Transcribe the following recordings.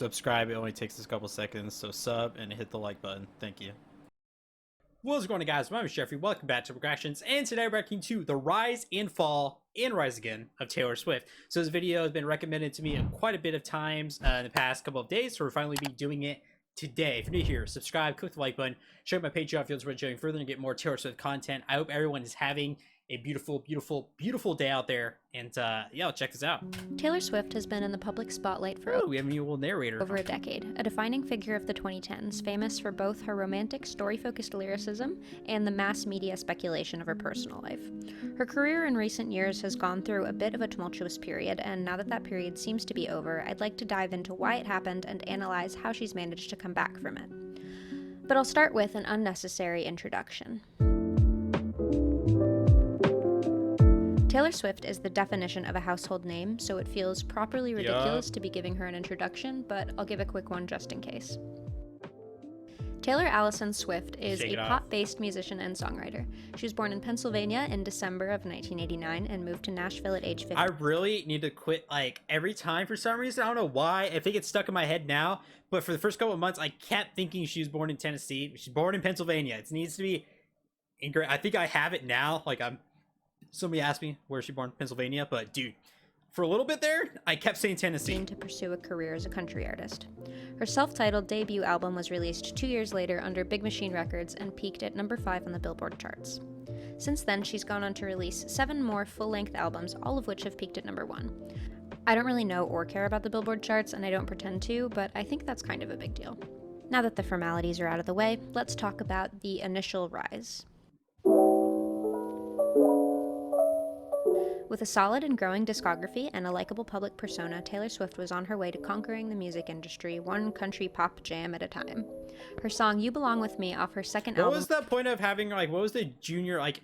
subscribe. It only takes us a couple seconds. So sub and hit the like button. Thank you. What's going on, guys? My name is Jeffrey. Welcome back to Progressions, and today we're reacting to the rise and fall and rise again of Taylor Swift. So this video has been recommended to me quite a bit of times in the past couple of days, so we're finally be doing it today. If you're new here, subscribe, click the like button, check out my Patreon if you'd like to go further and get more Taylor Swift content. I hope everyone is having a beautiful day out there, and yeah, check this out. Taylor Swift has been in the public spotlight for we have a new little narrator. over a decade, a defining figure of the 2010s, famous for both her romantic, story-focused lyricism and the mass media speculation of her personal life. Her career in recent years has gone through a bit of a tumultuous period, and now that that period seems to be over, I'd like to dive into why it happened and analyze how she's managed to come back from it. But I'll start with an unnecessary introduction. Taylor Swift is the definition of a household name, so it feels properly ridiculous to be giving her an introduction, but I'll give a quick one just in case. Taylor Allison Swift is a pop-based musician and songwriter. She was born in Pennsylvania in December of 1989 and moved to Nashville at age 15. I really need to quit, like, every time for some reason. I don't know why. I think it's stuck in my head now, but for the first couple of months, I kept thinking she was born in Tennessee. She's born in Pennsylvania. It needs to be I think I have it now. Like, somebody asked me where she born, Pennsylvania, but dude, for a little bit there, I kept saying Tennessee. To pursue a career as a country artist. Her self-titled debut album was released 2 years later under Big Machine Records and peaked at number 5 on the Billboard charts. Since then, she's gone on to release 7 more full-length albums, all of which have peaked at number 1. I don't really know or care about the Billboard charts, and I don't pretend to, but I think that's kind of a big deal. Now that the formalities are out of the way, let's talk about the initial rise. With a solid and growing discography and a likable public persona, Taylor Swift was on her way to conquering the music industry, one country pop jam at a time. Her song You Belong With Me off her second album... What was the point of having, like, what was the junior, like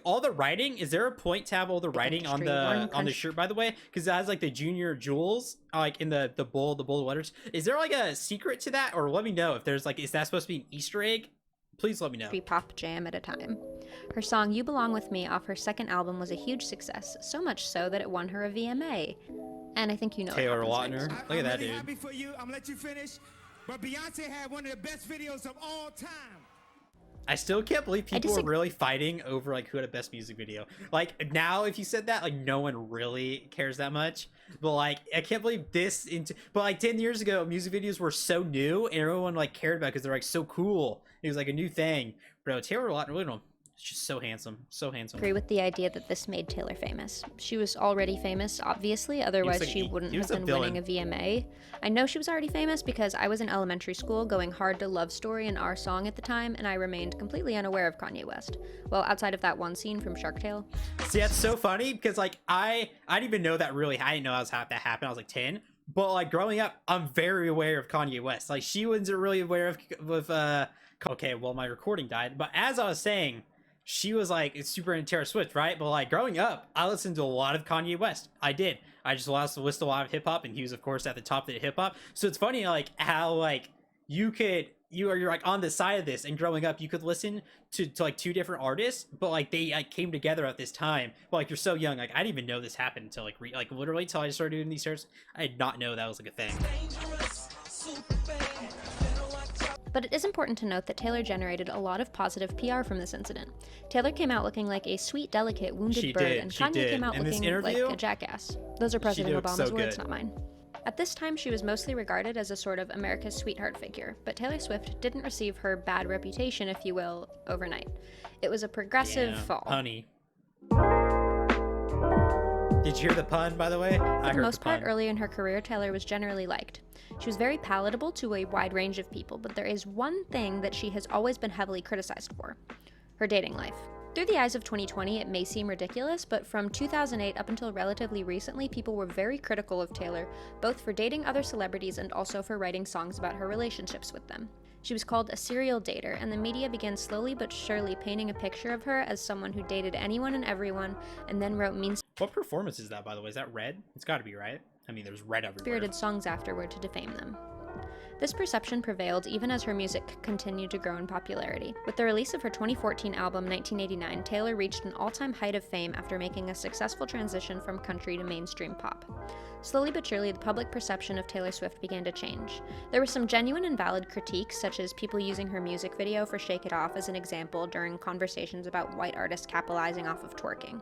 all the writing? Is there a point to have all the writing on the shirt, by the way? Because it has, like, the junior jewels, like, in the bold letters. Is there, like, a secret to that? Or let me know if there's, like, is that supposed to be an Easter egg? Please let me know. Pop jam at a time. Her song You Belong With Me off her second album was a huge success, so much so that it won her a VMA. And I think you know Taylor Lautner. Look at that, dude. dude. Happy for you. I'm gonna let you finish. But Beyonce had one of the best videos of all time. I still can't believe people are really fighting over, like, who had a best music video. Like, now if you said that, like, no one really cares that much. But, like, I can't believe this but, like, 10 years ago, music videos were so new and everyone, like, cared about it because they're, like, so cool. It was, like, a new thing. Bro, Taylor Lautner, really don't. She's so handsome. So handsome. Agree with the idea that this made Taylor famous. She was already famous, obviously, otherwise she wouldn't have been winning a VMA. I know she was already famous because I was in elementary school going hard to Love Story and Our Song at the time, and I remained completely unaware of Kanye West. Well, outside of that one scene from Shark Tale. See, that's so funny because, like, I didn't even know that really. I didn't know that happened. I was like 10. But, like, growing up, I'm very aware of Kanye West. Like, she wasn't really aware of okay, well, my recording died. But as I was saying, she was, like, super into Taylor Swift, right? But, like, growing up, I listened to a lot of Kanye West. I did. I just listened to a lot of hip-hop, and he was, of course, at the top of the hip-hop. So it's funny, like, how, like, you're like on the side of this, and growing up you could listen to like 2 different artists, but like they, like, came together at this time. But, like, you're so young, like, I didn't even know this happened until like literally till I started doing these searches. I did not know that was, like, a thing. But it is important to note that Taylor generated a lot of positive PR from this incident. Taylor came out looking like a sweet, delicate, wounded bird, and Kanye came out looking like a jackass. Those are President Obama's words, not mine. At this time, she was mostly regarded as a sort of America's sweetheart figure, but Taylor Swift didn't receive her bad reputation, if you will, overnight. It was a progressive fall. Honey. Did you hear the pun, by the way? For the most part, early in her career, Taylor was generally liked. She was very palatable to a wide range of people, but there is one thing that she has always been heavily criticized for: her dating life. Through the eyes of 2020, it may seem ridiculous, but from 2008 up until relatively recently, people were very critical of Taylor, both for dating other celebrities and also for writing songs about her relationships with them. She was called a serial dater, and the media began slowly but surely painting a picture of her as someone who dated anyone and everyone, and then wrote mean... What performance is that, by the way? Is that Red? It's gotta be, right? I mean, there's Red everywhere. ...spirited songs afterward to defame them. This perception prevailed even as her music continued to grow in popularity. With the release of her 2014 album 1989, Taylor reached an all-time height of fame after making a successful transition from country to mainstream pop. Slowly but surely, the public perception of Taylor Swift began to change. There were some genuine and valid critiques, such as people using her music video for Shake It Off as an example during conversations about white artists capitalizing off of twerking.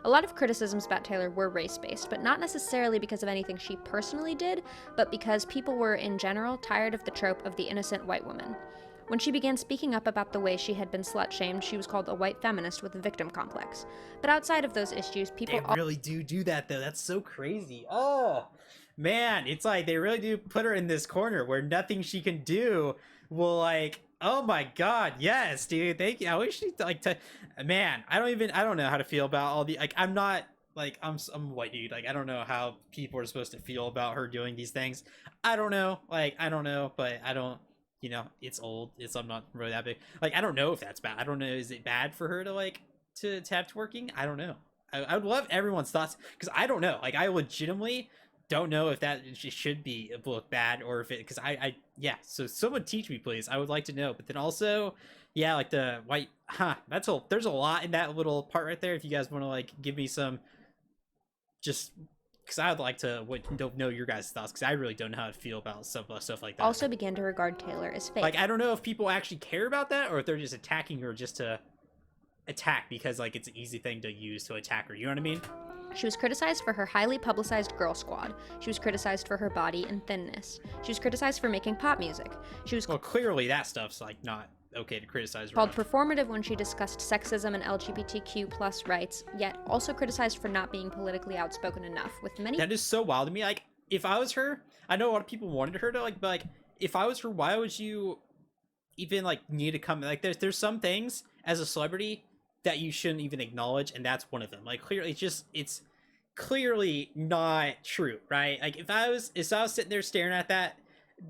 A lot of criticisms about Taylor were race-based, but not necessarily because of anything she personally did, but because people were, in general, tired of the trope of the innocent white woman. When she began speaking up about the way she had been slut-shamed, she was called a white feminist with a victim complex. But outside of those issues, people They really do that, though. That's so crazy. Oh, man. It's like they really do put her in this corner where nothing she can do will, like, oh my god, yes, dude. Thank you. I wish she, like, man, I don't know how to feel about all the, like, I'm not, like, I'm a white dude. Like, I don't know how people are supposed to feel about her doing these things. I don't know. Like, I don't know, but I don't. You know, it's old. I'm not really that big. Like, I don't know if that's bad. I don't know. Is it bad for her to, like, to have twerking? I don't know. I would love everyone's thoughts, because I don't know. Like, I legitimately don't know if that should be look bad, or if it, because yeah. So someone teach me, please. I would like to know. But then also, yeah, like the white, there's a lot in that little part right there. If you guys want to, like, give me some, just, because I would like to know your guys' thoughts, because I really don't know how to feel about stuff like that. also began to regard Taylor as fake. Like, I don't know if people actually care about that, or if they're just attacking her just to attack, because, like, it's an easy thing to use to attack her. You know what I mean? She was criticized for her highly publicized girl squad. She was criticized for her body and thinness. She was criticized for making pop music. She was clearly that stuff's, like, not okay to criticize her called on. performative when she discussed sexism and LGBTQ plus rights, yet also criticized for not being politically outspoken enough, with many— That is so wild to me. Like, if I was her, I know a lot of people wanted her to, like, but, like, if I was her, why would you even, like, need to come, like, there's some things as a celebrity that you shouldn't even acknowledge, and that's one of them. Like, clearly, it's clearly not true, right? Like, if I was sitting there staring at that,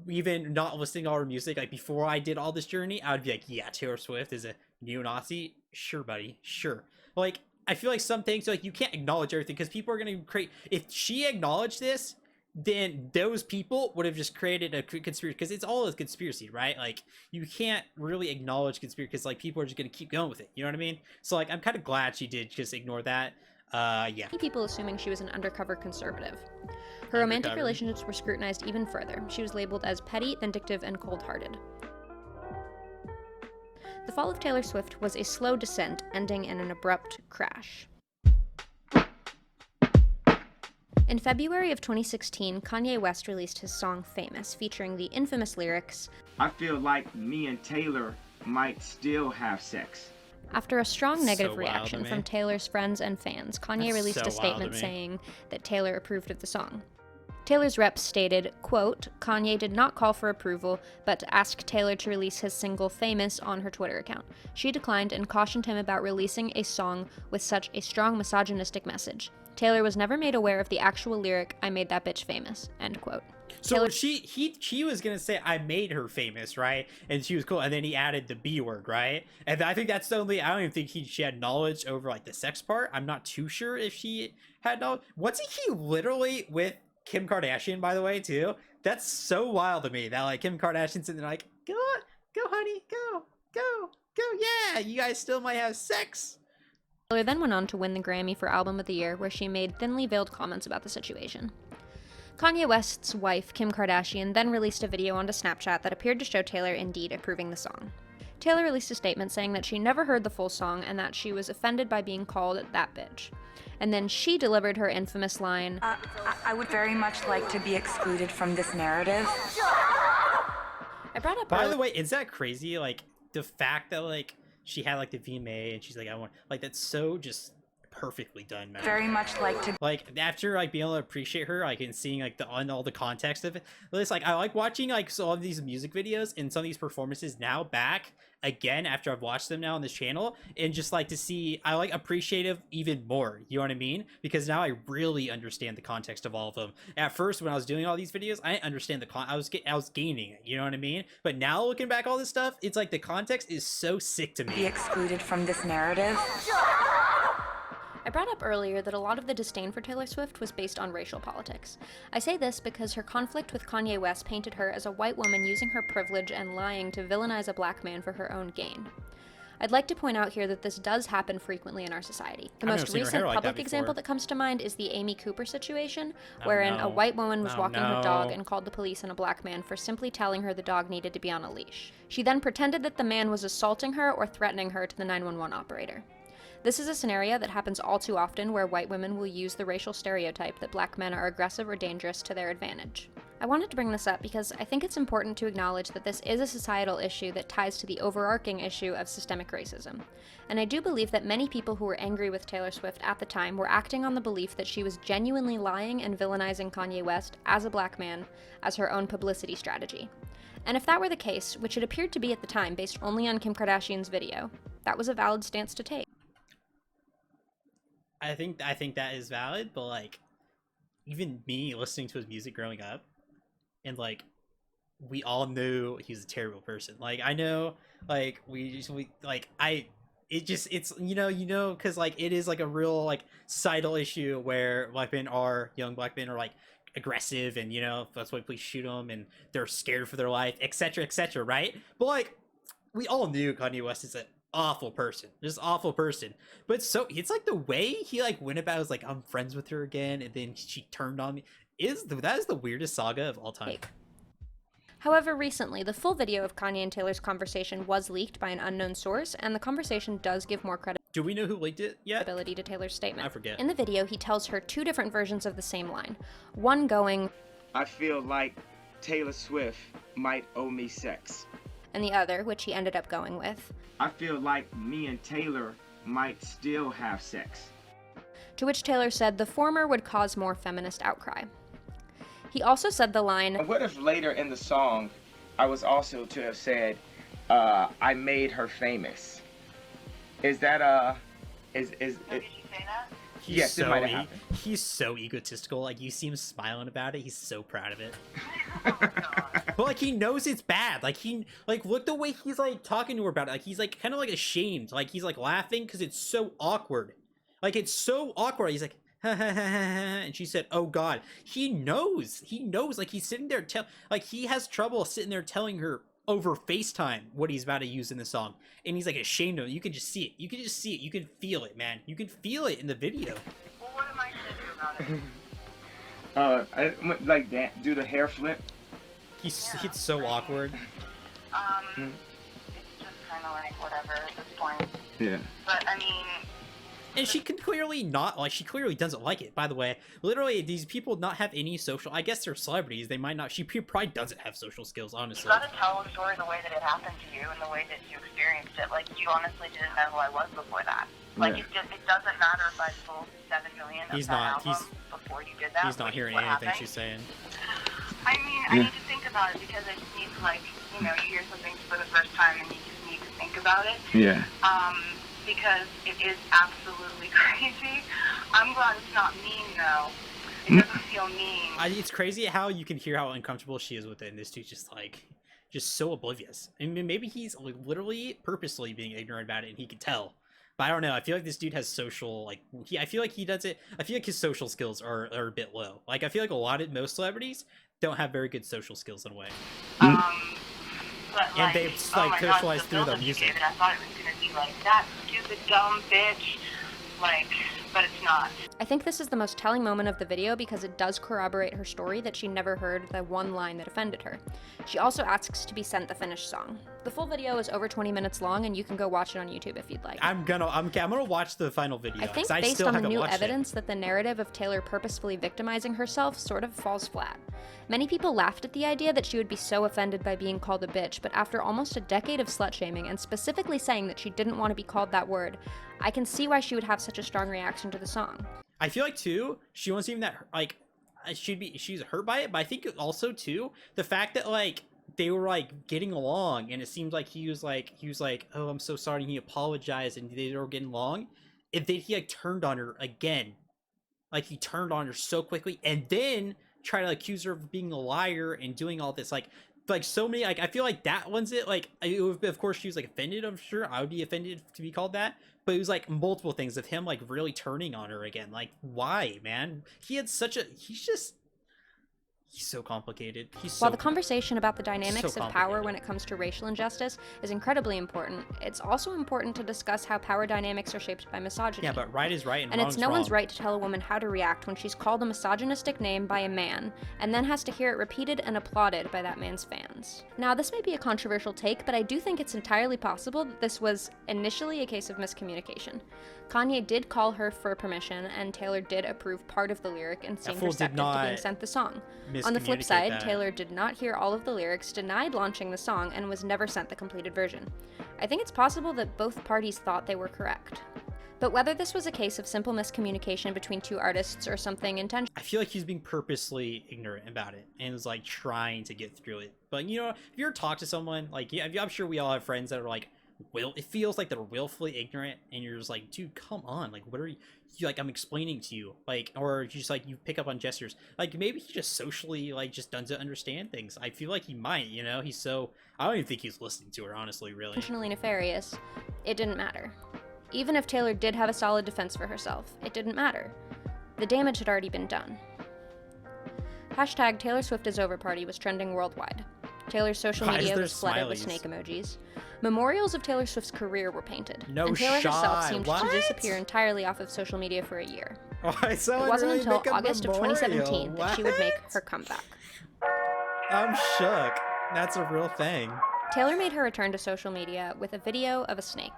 even not listening to all her music, like, before I did all this journey, I would be like, yeah, Taylor Swift is a neo-Nazi. Sure, buddy, sure. Like, I feel like some things, like, you can't acknowledge everything, because people are going to create, if she acknowledged this, then those people would have just created a conspiracy, because it's all a conspiracy, right? Like, you can't really acknowledge conspiracy, because, like, people are just going to keep going with it, you know what I mean? So, like, I'm kind of glad she did just ignore that. Yeah. people assuming she was an undercover conservative. Her romantic relationships were scrutinized even further. She was labeled as petty, vindictive, and cold-hearted. The fall of Taylor Swift was a slow descent, ending in an abrupt crash. In February of 2016, Kanye West released his song Famous, featuring the infamous lyrics, "I feel like me and Taylor might still have sex." After a strong negative So wild to reaction me. from Taylor's friends and fans, Kanye That's released so a wild to statement me. saying that Taylor approved of the song. Taylor's reps stated, quote, Kanye did not call for approval, but asked Taylor to release his single Famous on her Twitter account. She declined and cautioned him about releasing a song with such a strong misogynistic message. Taylor was never made aware of the actual lyric, I made that bitch famous, end quote. So Taylor- he was gonna say I made her famous, right? And she was cool, and then he added the B word, right? And I think that's the only. I don't even think she had knowledge over, like, the sex part. I'm not too sure if she had knowledge. Wasn't he literally with Kim Kardashian, by the way, too? That's so wild to me that, like, Kim Kardashian's sitting there like, go honey, go, yeah, you guys still might have sex. Taylor then went on to win the Grammy for Album of the Year, where she made thinly veiled comments about the situation. Kanye West's wife, Kim Kardashian, then released a video onto Snapchat that appeared to show Taylor indeed approving the song. Taylor released a statement saying that she never heard the full song and that she was offended by being called that bitch. And then she delivered her infamous line, I would very much like to be excluded from this narrative. I brought up By the way, is that crazy? Like, the fact that, like, she had, like, the VMA and she's like, I want, like, that's so just perfectly done, man. Very much like to. Like, after, like, being able to appreciate her, like, and seeing, like, all the context of it, it's like, I like watching, like, some of these music videos and some of these performances now back again after I've watched them now on this channel, and just, like, to see, I, like, appreciative even more, you know what I mean? Because now I really understand the context of all of them. At first, when I was doing all these videos, I didn't understand I was gaining it, you know what I mean? But now, looking back all this stuff, it's like the context is so sick to Be me. excluded from this narrative. I I brought up earlier that a lot of the disdain for Taylor Swift was based on racial politics. I say this because her conflict with Kanye West painted her as a white woman using her privilege and lying to villainize a black man for her own gain. I'd like to point out here that this does happen frequently in our society. The most recent public example that comes to mind is the Amy Cooper situation, wherein a white woman was walking her dog and called the police on a black man for simply telling her the dog needed to be on a leash. She then pretended that the man was assaulting her or threatening her to the 911 operator. This is a scenario that happens all too often where white women will use the racial stereotype that black men are aggressive or dangerous to their advantage. I wanted to bring this up because I think it's important to acknowledge that this is a societal issue that ties to the overarching issue of systemic racism. And I do believe that many people who were angry with Taylor Swift at the time were acting on the belief that she was genuinely lying and villainizing Kanye West as a black man as her own publicity strategy. And if that were the case, which it appeared to be at the time based only on Kim Kardashian's video, that was a valid stance to take. I think that is valid, but like, even me listening to his music growing up, and like, we all knew he was a terrible person. Like, I know, like, it's because like it is like a real like societal issue where young black men are like aggressive, and that's why police shoot them, and they're scared for their life, etc., right? But like, we all knew Kanye West is an awful person, just awful person. But it's like the way he like went about is like, I'm friends with her again, and then she turned on me. That is the weirdest saga of all time. However, recently, the full video of Kanye and Taylor's conversation was leaked by an unknown source, and the conversation does give more credit. Do we know who leaked it yet? Credibility to Taylor's statement. I forget. In the video, he tells her two different versions of the same line. One going, I feel like Taylor Swift might owe me sex. And the other, which he ended up going with, I feel like me and Taylor might still have sex. To which Taylor said the former would cause more feminist outcry. He also said the line, What if later in the song I was also to have said, I made her famous? Is that did you say that? Yes, it might have happened. He's so egotistical. Like, you see him smiling about it. He's so proud of it. But like, he knows it's bad. Like, look the way he's like talking to her about it. Like, he's like kind of like ashamed. Like, he's like laughing because it's so awkward. Like, it's so awkward. He's like, ha ha ha ha, and she said, oh God. He knows. Like, he's sitting there like, he has trouble sitting there telling her over FaceTime what he's about to use in the song, and he's like ashamed of it. You can just see it. You can feel it, man. You can feel it in the video. Well, what am I gonna do about it? I like that. Do the hair flip. It's so awkward. It's just kind of like whatever at this point. Yeah. But I mean. And she can clearly not, like, she clearly doesn't like it, by the way. Literally, these people not have any social, I guess they're celebrities, they might not, she probably doesn't have social skills, honestly. You gotta tell the story the way that it happened to you and the way that you experienced it. Like, you honestly didn't know who I was before that. Like, it doesn't matter if I sold 7 million of that album before you did that. He's not hearing anything she's saying. I mean, I need to think about it because I just need to, like, you hear something for the first time and you just need to think about it. Yeah. Because it is absolutely crazy. I'm glad it's not mean, though. It doesn't feel mean. It's crazy how you can hear how uncomfortable she is with it, and this dude's just so oblivious. I mean, maybe he's like literally purposely being ignorant about it, and he can tell. But I don't know. I feel like this dude has social, like, I feel like he does it. I feel like his social skills are a bit low. Like, I feel like most celebrities don't have very good social skills in a way. But, and they like socialize through their music. I thought it was gonna be like that stupid dumb bitch, like, but it's not. I think this is the most telling moment of the video because it does corroborate her story that she never heard the one line that offended her. She also asks to be sent the finished song. The full video is over 20 minutes long, and you can go watch it on YouTube if you'd like. I'm gonna watch the final video. I think based on the new evidence that the narrative of Taylor purposefully victimizing herself sort of falls flat. Many people laughed at the idea that she would be so offended by being called a bitch, but after almost a decade of slut-shaming and specifically saying that she didn't want to be called that word, I can see why she would have such a strong reaction to the song. I feel like too, she wasn't even that, like, she's hurt by it, but I think also too, the fact that like they were like getting along, and it seems like he was like, oh, I'm so sorry, and he apologized, and they were getting along. If he like turned on her again, like he turned on her so quickly, and then try to accuse her of being a liar and doing all this, like, like so many, like I feel like that one's it. Like of course she was like offended. I'm sure I would be offended to be called that. But it was like multiple things of him like really turning on her again. Like why, man? He's so complicated. While the conversation about the dynamics of power when it comes to racial injustice is incredibly important, it's also important to discuss how power dynamics are shaped by misogyny. Yeah, but right is right and wrong is wrong. And it's no one's right to tell a woman how to react when she's called a misogynistic name by a man, and then has to hear it repeated and applauded by that man's fans. Now, this may be a controversial take, but I do think it's entirely possible that this was initially a case of miscommunication. Kanye did call her for permission, and Taylor did approve part of the lyric and seemed receptive to being sent the song. On the flip side, Taylor did not hear all of the lyrics, denied launching the song, and was never sent the completed version. I think it's possible that both parties thought they were correct. But whether this was a case of simple miscommunication between two artists or something intentional, I feel like he's being purposely ignorant about it and is like trying to get through it. But you know, if you ever talk to someone, like, yeah, I'm sure we all have friends that are like, it feels like they're willfully ignorant, and you're just like, dude, come on, like, what are you like, I'm explaining to you, like, or just like you pick up on gestures, like maybe he just socially like just doesn't understand things. I feel like he might, you know, I don't even think he's listening to her, honestly, really. Intentionally nefarious, it didn't matter. Even if Taylor did have a solid defense for herself, it didn't matter. The damage had already been done. Hashtag Taylor Swift is over party was trending worldwide. Taylor's social media was flooded with snake emojis. Memorials of Taylor Swift's career were painted. No and Taylor shot. herself seemed What? to disappear entirely off of social media for a year. It wasn't really until August of 2017 that she would make her comeback. I'm shook. That's a real thing. Taylor made her return to social media with a video of a snake.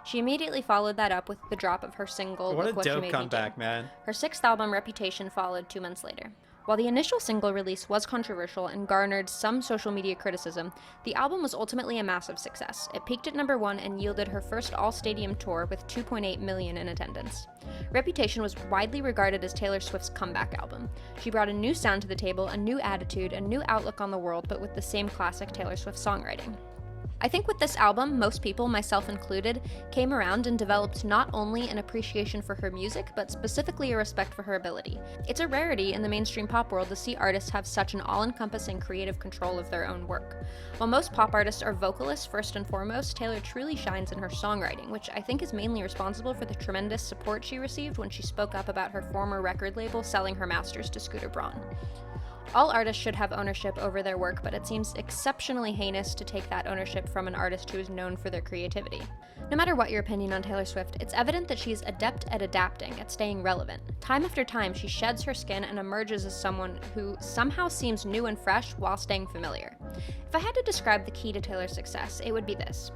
She immediately followed that up with the drop of her single, What a Look What You dope Made Me comeback, Do. man. Her sixth album, Reputation, followed 2 months later. While the initial single release was controversial and garnered some social media criticism, the album was ultimately a massive success. It peaked at #1 and yielded her first all-stadium tour with 2.8 million in attendance. Reputation was widely regarded as Taylor Swift's comeback album. She brought a new sound to the table, a new attitude, a new outlook on the world, but with the same classic Taylor Swift songwriting. I think with this album, most people, myself included, came around and developed not only an appreciation for her music, but specifically a respect for her ability. It's a rarity in the mainstream pop world to see artists have such an all-encompassing creative control of their own work. While most pop artists are vocalists first and foremost, Taylor truly shines in her songwriting, which I think is mainly responsible for the tremendous support she received when she spoke up about her former record label selling her masters to Scooter Braun. All artists should have ownership over their work, but it seems exceptionally heinous to take that ownership from an artist who is known for their creativity. No matter what your opinion on Taylor Swift, it's evident that she's adept at adapting, at staying relevant. Time after time, she sheds her skin and emerges as someone who somehow seems new and fresh while staying familiar. If I had to describe the key to Taylor's success, it would be this.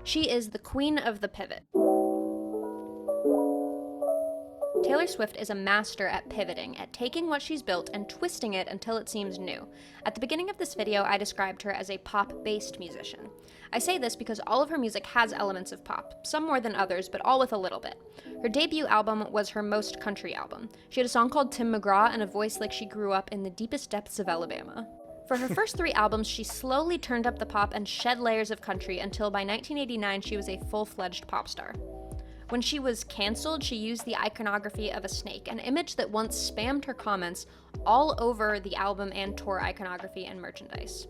She is the queen of the pivot. Taylor Swift is a master at pivoting, at taking what she's built and twisting it until it seems new. At the beginning of this video, I described her as a pop-based musician. I say this because all of her music has elements of pop, some more than others, but all with a little bit. Her debut album was her most country album. She had a song called Tim McGraw and a voice like she grew up in the deepest depths of Alabama. For her first 3 albums, she slowly turned up the pop and shed layers of country until by 1989 she was a full-fledged pop star. When she was canceled, she used the iconography of a snake, an image that once spammed her comments all over the album and tour iconography and merchandise.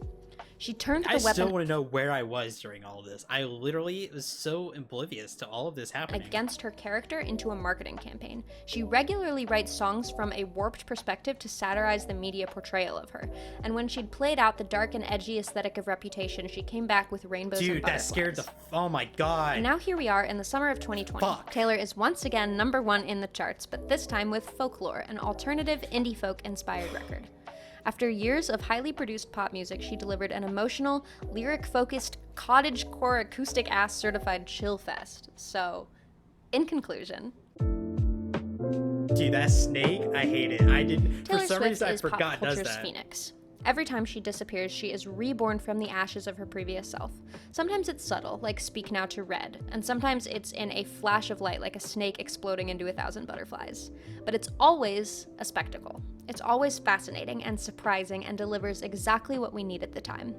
She turned the weapon. I still want to know where I was during all of this. I literally was so oblivious to all of this happening. Against her character into a marketing campaign. She regularly writes songs from a warped perspective to satirize the media portrayal of her. And when she'd played out the dark and edgy aesthetic of Reputation, she came back with rainbows and butterflies. Dude, that scared the... Oh my god. And now here we are in the summer of 2020. Fuck. Taylor is once again #1 in the charts, but this time with Folklore, an alternative indie folk-inspired record. After years of highly produced pop music, she delivered an emotional, lyric-focused, cottagecore acoustic-ass certified chill fest. So, in conclusion... Dude, that snake, I hate it. I didn't... Taylor For some Swift reason, I is forgot pop does culture's that. phoenix. Every time she disappears, she is reborn from the ashes of her previous self. Sometimes it's subtle, like Speak Now to Red, and sometimes it's in a flash of light, like a snake exploding into 1,000 butterflies. But it's always a spectacle. It's always fascinating and surprising and delivers exactly what we need at the time.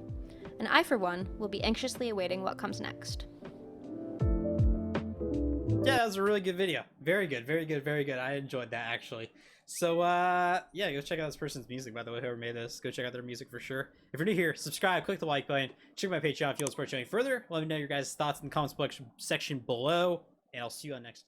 And I, for one, will be anxiously awaiting what comes next. Yeah, that was a really good video. Very good, very good, very good. I enjoyed that, actually. So, yeah, go check out this person's music, by the way, whoever made this. Go check out their music for sure. If you're new here, subscribe, click the like button, check my Patreon if you want to support showing further. Let me know your guys' thoughts in the comments section below, and I'll see you on next.